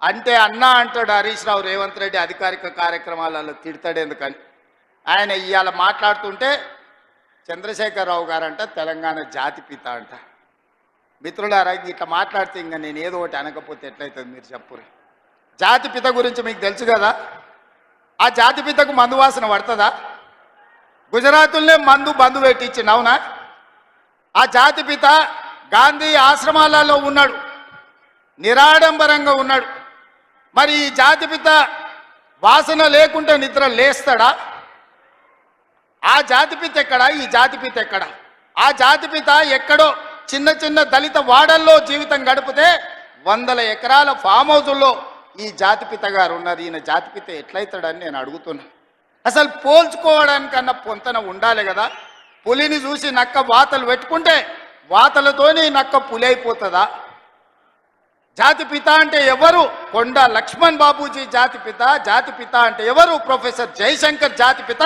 అంటే అన్నా అంటాడు హరీష్ రావు రేవంత్ రెడ్డి అధికారిక కార్యక్రమాలలో తిడతాడు ఎందుకని. ఆయన ఇవాళ మాట్లాడుతుంటే చంద్రశేఖరరావు గారంట తెలంగాణ జాతిపిత అంట. మిత్రులారా, ఇట్లా మాట్లాడితే ఇంకా నేను ఏదో ఒకటి అనకపోతే ఎట్లయితుంది మీరు చెప్పురు. జాతిపిత గురించి మీకు తెలుసు కదా. ఆ జాతిపితకు మందు వాసన పడుతుందా? గుజరాతుల్నే బంధు పెట్టించింది, అవునా? ఆ జాతిపిత గాంధీ ఆశ్రమాలలో ఉన్నాడు, నిరాడంబరంగా ఉన్నాడు. మరి ఈ జాతిపిత వాసన లేకుంటే నిద్ర లేస్తాడా? ఆ జాతిపిత ఎక్కడా? ఈ జాతిపిత ఎక్కడా? ఆ జాతిపిత ఎక్కడో చిన్న చిన్న దళిత వాడల్లో జీవితం గడిపితే 100 ఎకరాల ఫామ్ హౌజుల్లో ఈ జాతిపిత గారు ఉన్నారు. ఈయన జాతిపిత ఎట్లయితాడని నేను అడుగుతున్నా. అసలు పోల్చుకోవడానికన్నా పొంతన ఉండాలి కదా. పులిని చూసి నక్క వాతలు పెట్టుకుంటే వాతలతోనే నక్క పులి అయిపోతుందా? జాతిపిత అంటే ఎవరు? కొండా లక్ష్మణ్ బాబూజీ జాతిపిత. జాతిపిత అంటే ఎవరు? ప్రొఫెసర్ జయశంకర్ జాతిపిత.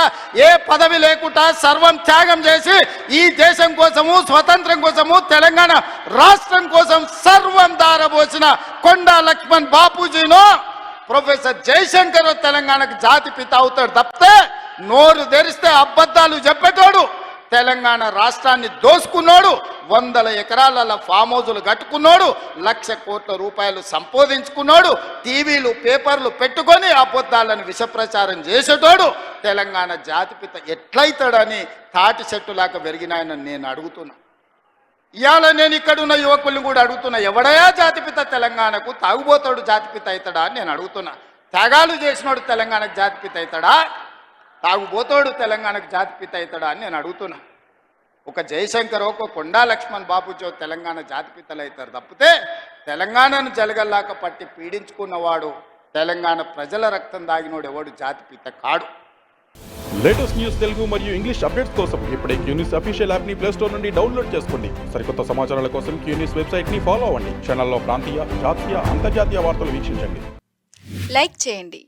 ఏ పదవి లేకుండా సర్వం త్యాగం చేసి ఈ దేశం కోసము, స్వతంత్రం కోసము, తెలంగాణ రాష్ట్రం కోసం సర్వం దారబోసిన కొండా లక్ష్మణ్ బాపూజీనో ప్రొఫెసర్ జయశంకర్ తెలంగాణకు జాతిపిత అవుతాడు తప్పితే నోరు తెరిస్తే అబద్ధాలు చెప్పేటోడు, తెలంగాణ రాష్ట్రాన్ని దోసుకున్నాడు, 100 ఎకరాల ఫామ్ హౌజులు కట్టుకున్నాడు, 1,00,000 కోట్ల రూపాయలు సంపాదించుకున్నాడు, టీవీలు పేపర్లు పెట్టుకొని అబద్ధాలను విషప్రచారం చేసేటోడు తెలంగాణ జాతిపిత ఎట్లయితాడని తాటి చెట్టులాగా పెరిగినాయని నేను అడుగుతున్నా. ఇవాళ నేను ఇక్కడున్న యువకుల్ని కూడా అడుగుతున్నా, ఎవడయా జాతిపిత తెలంగాణకు? తాగుబోతాడు జాతిపిత అవుతాడా అని నేను అడుగుతున్నా. త్యాగాలు చేసినోడు తెలంగాణకు జాతిపిత అవుతాడా? తాగుబోతాడు తెలంగాణకు జాతిపిత అవుతాడా అని నేను అడుగుతున్నా. ఒక జయశంకర్, ఒక కొండా లక్ష్మణ్ బాబుజీ తెలంగాణ జాతిపితలు అవుతారు తప్పితే తెలంగాణను జలగల్లాక పట్టి పీడించుకున్నవాడు, తెలంగాణ ప్రజల రక్తం దాగినోడు ఎవడు జాతిపిత కాడు. లేటెస్ట్ న్యూస్ తెలుగు మరియు ఇంగ్లీష్ అప్డేట్స్ కోసం ఇప్పుడే క్యూన్యూస్ అఫీషియల్ యాప్ ని ప్లే స్టోర్ నుండి డౌన్లోడ్ చేసుకోండి. సరికొత్త సమాచారాల కోసం క్యూన్యూస్ వెబ్సైట్ ని ఫాలో అవ్వండి. ఛానల్లో ప్రాంతీయ, జాతీయ, అంతర్జాతీయ వార్తలు వీక్షించండి. లైక్ చేయండి.